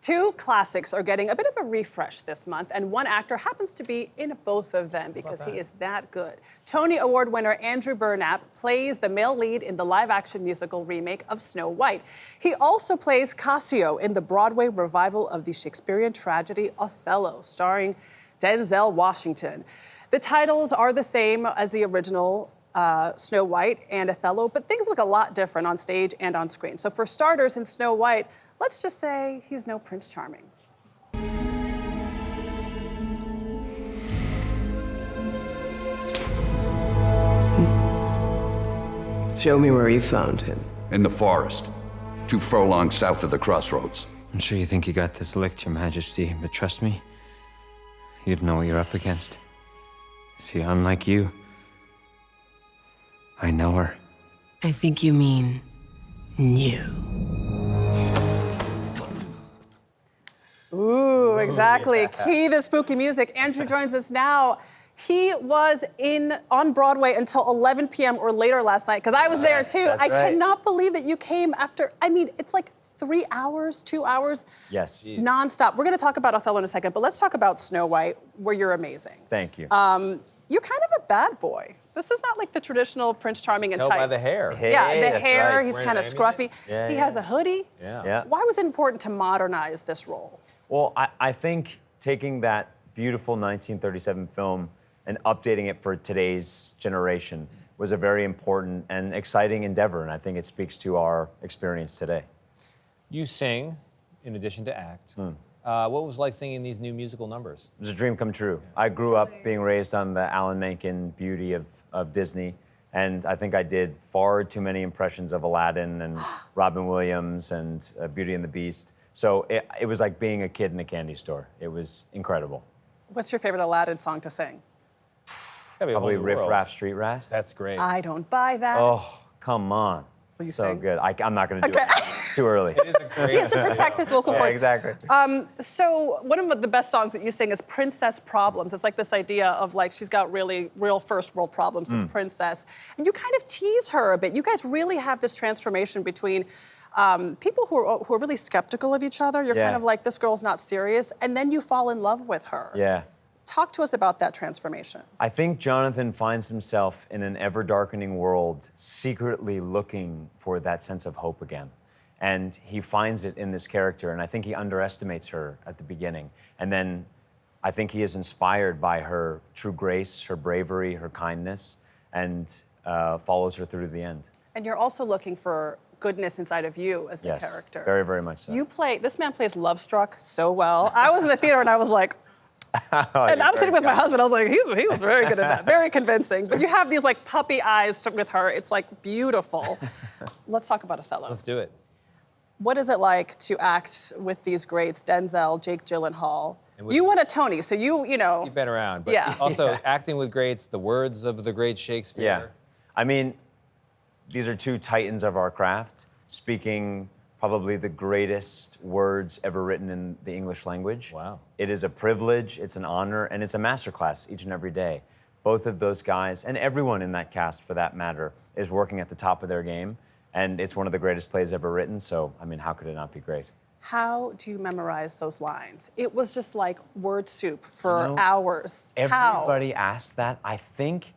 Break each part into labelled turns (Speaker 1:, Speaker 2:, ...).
Speaker 1: Two classics are getting a bit of a refresh this month, and one actor happens to be in both of them because he is that good. Tony Award winner Andrew Burnap plays the male lead in the live-action musical remake of Snow White. He also plays Cassio in the Broadway revival of the Shakespearean tragedy Othello, starring Denzel Washington. The titles are the same as the original Snow White and Othello, but things look a lot different on stage and on screen. So for starters, in Snow White, let's just say he's no Prince Charming.
Speaker 2: Show me where you found him.
Speaker 3: In the forest, 2 furlongs south of the crossroads.
Speaker 4: I'm sure you think you got this licked, Your Majesty, but trust me, you'd know what you're up against. See, unlike you, I know her.
Speaker 2: I think you mean new.
Speaker 1: Ooh, exactly. Key the spooky music. Andrew joins us now. He was on Broadway until 11 p.m. or later last night, because I was there too. I cannot believe that you came after, I mean, it's like 3 hours, 2 hours.
Speaker 5: Yes.
Speaker 1: Nonstop. We're going to talk about Othello in a second, but let's talk about Snow White, where you're amazing.
Speaker 5: Thank you.
Speaker 1: You're kind of a bad boy. This is not like the traditional Prince Charming and
Speaker 6: Tell
Speaker 1: tights.
Speaker 6: by the hair.
Speaker 5: Hey,
Speaker 1: Yeah, the
Speaker 5: that's
Speaker 1: hair,
Speaker 5: right.
Speaker 1: he's
Speaker 6: Wearing
Speaker 1: kind of
Speaker 6: an
Speaker 1: scruffy.
Speaker 5: Yeah,
Speaker 1: he
Speaker 5: yeah.
Speaker 1: has a hoodie.
Speaker 5: Yeah.
Speaker 1: Why was it important to modernize this role?
Speaker 5: Well, I think taking that beautiful 1937 film and updating it for today's generation was a very important and exciting endeavor, and I think it speaks to our experience today.
Speaker 6: You sing, in addition to act. What was it like singing these new musical numbers?
Speaker 5: It was a dream come true. I grew up being raised on the Alan Menken beauty of Disney, and I think I did far too many impressions of Aladdin and Robin Williams and Beauty and the Beast. So it was like being a kid in a candy store. It was incredible.
Speaker 1: What's your favorite Aladdin song to sing?
Speaker 5: Probably Riff Raff Street Rat.
Speaker 6: That's great.
Speaker 1: I don't buy that.
Speaker 5: Oh, come on.
Speaker 1: Will you
Speaker 5: so
Speaker 1: sing?
Speaker 5: Good. I'm not going to do it. It's too early.
Speaker 6: It is a great.
Speaker 1: He has to protect his vocal cords.
Speaker 5: Exactly.
Speaker 1: So one of the best songs that you sing is Princess Problems. It's like this idea of like she's got real first world problems, this princess. And you kind of tease her a bit. You guys really have this transformation between people who are really skeptical of each other. You're kind of like, this girl's not serious. And then you fall in love with her.
Speaker 5: Yeah.
Speaker 1: Talk to us about that transformation.
Speaker 5: I think Jonathan finds himself in an ever-darkening world, secretly looking for that sense of hope again. And he finds it in this character, and I think he underestimates her at the beginning. And then I think he is inspired by her true grace, her bravery, her kindness, and follows her through to the end.
Speaker 1: And you're also looking for goodness inside of you as the character.
Speaker 5: Very, very much so.
Speaker 1: This man plays Love Struck so well. I was in the theater and I was like, and I'm sitting with my husband, I was like, he was very good at that, very convincing. But you have these like puppy eyes with her. It's like beautiful. Let's talk about Othello.
Speaker 6: Let's do it.
Speaker 1: What is it like to act with these greats, Denzel, Jake Gyllenhaal?
Speaker 6: with-
Speaker 1: You won a Tony, so you know.
Speaker 6: You've been around, but
Speaker 1: Yeah.
Speaker 6: also acting with greats, the words of the great Shakespeare.
Speaker 5: Yeah. I mean, these are two titans of our craft, speaking probably the greatest words ever written in the English language.
Speaker 6: Wow.
Speaker 5: It is a privilege, it's an honor, and it's a masterclass each and every day. Both of those guys, and everyone in that cast for that matter, is working at the top of their game, and it's one of the greatest plays ever written, so, I mean, how could it not be great?
Speaker 1: How do you memorize those lines? It was just like word soup for hours.
Speaker 5: Everybody asks that. I think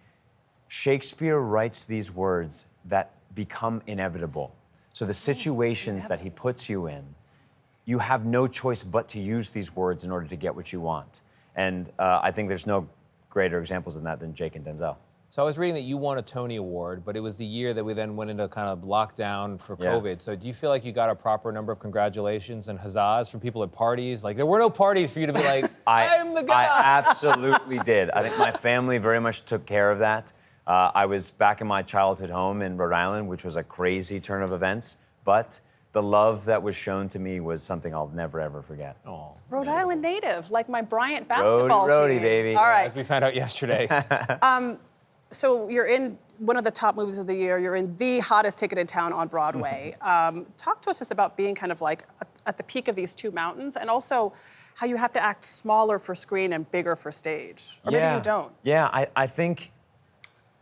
Speaker 5: Shakespeare writes these words that become inevitable. So the situations that he puts you in, you have no choice but to use these words in order to get what you want. And I think there's no greater examples than that than Jake and Denzel.
Speaker 6: So I was reading that you won a Tony Award, but it was the year that we then went into kind of lockdown for COVID. So do you feel like you got a proper number of congratulations and huzzas from people at parties? Like, there were no parties for you to be like, I'm the guy.
Speaker 5: I absolutely did. I think my family very much took care of that. I was back in my childhood home in Rhode Island, which was a crazy turn of events, but the love that was shown to me was something I'll never, ever forget.
Speaker 6: Oh,
Speaker 1: Rhode Island native, like my Bryant basketball
Speaker 5: Rhodey,
Speaker 1: team.
Speaker 5: baby.
Speaker 1: All right.
Speaker 6: as we found out yesterday.
Speaker 1: So you're in one of the top movies of the year. You're in the hottest ticket in town on Broadway. Talk to us just about being kind of like at the peak of these two mountains, and also how you have to act smaller for screen and bigger for stage. Or maybe you don't.
Speaker 5: Yeah, I think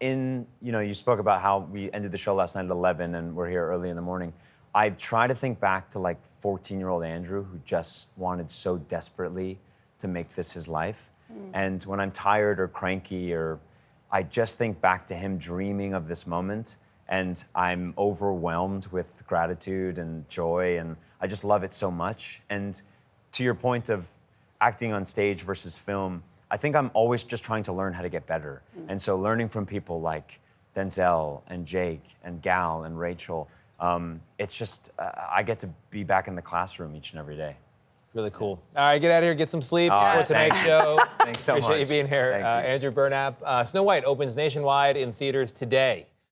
Speaker 5: you spoke about how we ended the show last night at 11 and we're here early in the morning. I try to think back to like 14-year-old Andrew who just wanted so desperately to make this his life. And when I'm tired or cranky, or I just think back to him dreaming of this moment, and I'm overwhelmed with gratitude and joy, and I just love it so much. And to your point of acting on stage versus film, I think I'm always just trying to learn how to get better. And so learning from people like Denzel and Jake and Gal and Rachel, it's just, I get to be back in the classroom each and every day.
Speaker 6: Really cool. All right, get out of here, get some sleep for tonight's
Speaker 5: thanks.
Speaker 6: show.
Speaker 5: Thanks so much.
Speaker 6: Appreciate you being here.
Speaker 5: Thank you.
Speaker 6: Andrew Burnap. Snow White opens nationwide in theaters today.